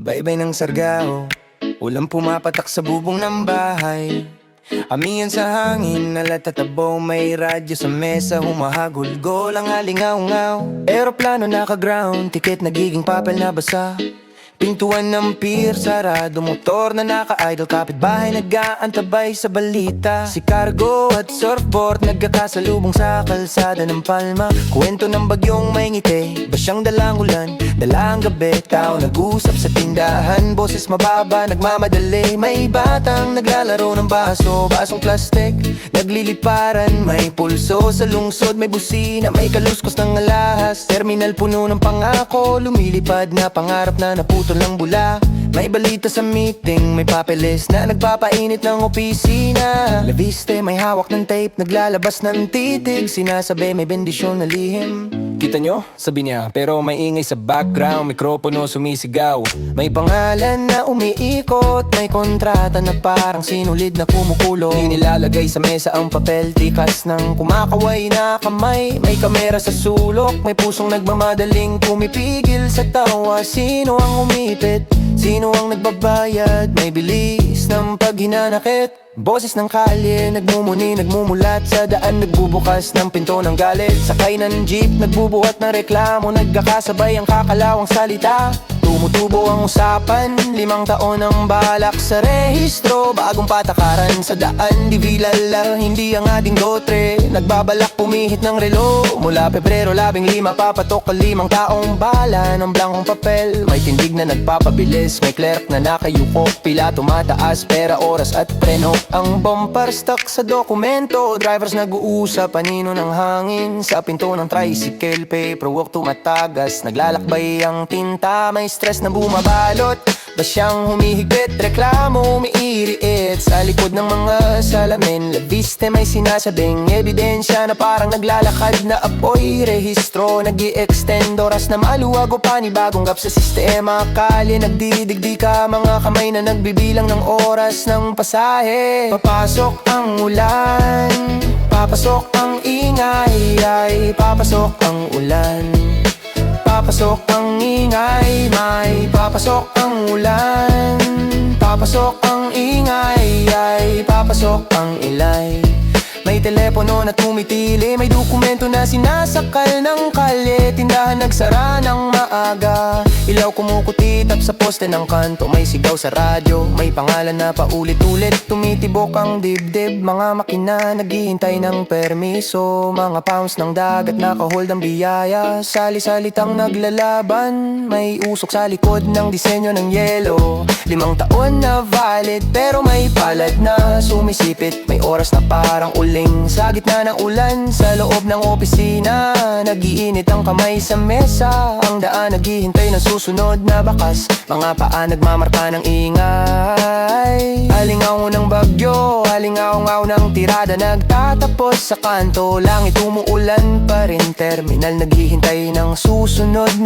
Baybay ng sargao, ulang pumapatak sa bubong ng bahay. Amihan sa hangin, nalatatabaw, may radyo sa mesa, humahagulgol ang alingaw-ngaw. Aeroplano naka-ground, tiket nagiging papel na basa. Pintuan ng pier, sarado, motor na naka-idle, kapitbahay nag-aantabay sa balita. Si cargo at surfboard nagkakasalubong sa kalsada ng Palma. Kwento ng bagyong may ngiti, basyang dalang ulan, dalang gabi. Tao nag-usap sa tindahan, boses mababa, nagmamadali. May batang naglalaro ng baso, basong plastic, nagliliparan. May pulso sa lungsod, may busina, may kaluskos ng alahas. Terminal puno ng pangako, lumilipad na pangarap na naputol ng bula. May balita sa meeting, may papeles na nagpapainit ng opisina. La Viste, may hawak ng tape, naglalabas ng titig, sinasabi may bendisyon na lihim. Kita nyo? Sabi niya, pero may ingay sa background, mikropono sumisigaw. May pangalan na umiikot, may kontrata na parang sinulid na kumukulo. Nilalagay sa mesa ang papel, tikas ng kumakaway na kamay. May kamera sa sulok, may pusong nagmamadaling pumipigil sa tawa. Sino ang umipit? Sino ang nagbabayad? May bilis ng paghinanakit. Boses ng kalye, nagmumuni, nagmumulat sa daan, nagbubukas ng pinto ng galit. Sakay ng jeep, nagbubuhat ng reklamo, nagkakasabay ang kakalawang salita. Tumutubo ang usapan, 5 taon ang balak sa rehistro. Bagong patakaran sa daan, di vilala, hindi ang ating dotre. Nagbabalak pumihit ng relo, mula Pebrero 15, papatok ka 5 taong bala ng blankong papel. May tindig na nagpapabilis, may clerk na nakayuko, pila tumataas, pera, oras at preno. Ang bumper stuck sa dokumento, drivers nag-uusap, panino ng hangin sa pinto ng tricycle. Paperwork tumatagas, naglalakbay ang tinta, may stress na bumabalot, basyang humihigpit, reklamo umiiriit sa likod ng mga salamin. La Viste, may sinasabing ebidensya na parang naglalakad na apoy. Rehistro nag-i-extend, oras na maluwag o panibagong gap sa sistema. Kalye nagdidigdi ka, mga kamay na nagbibilang ng oras ng pasahe. Papasok ang ulan, papasok ang ingay, ay papasok ang ulan. Papasok ang ingay, may papasok ang ulan. Papasok ang ingay, ay papasok ang ilay. May telepono na tumitili, may dokumento na sinasakal ng kalye. Tindahan nagsara ng maaga, ilaw kumukuti, tap sa poste ng kanto. May sigaw sa radyo, may pangalan na paulit-ulit, tumitibok ang dibdib. Mga makina naghihintay ng permiso, mga pounds ng dagat nakahold ang biyaya. Sali-salitang naglalaban, may usok sa likod ng disenyo ng yelo. 5 taon na valid, pero may palad na sumisipit. May oras na parang uling sa gitna ng ulan, sa loob ng opisina. Nag-iinit ang kamay sa mesa, ang daan naghihintay ng susunod na bakas. Mga paa nagmamarka ng ingay. Alingaw ng bagyo, alingaw-ngaw ng tirada, nagtatapos sa kanto. Langit umuulan pa rin, terminal naghihintay ng susunod na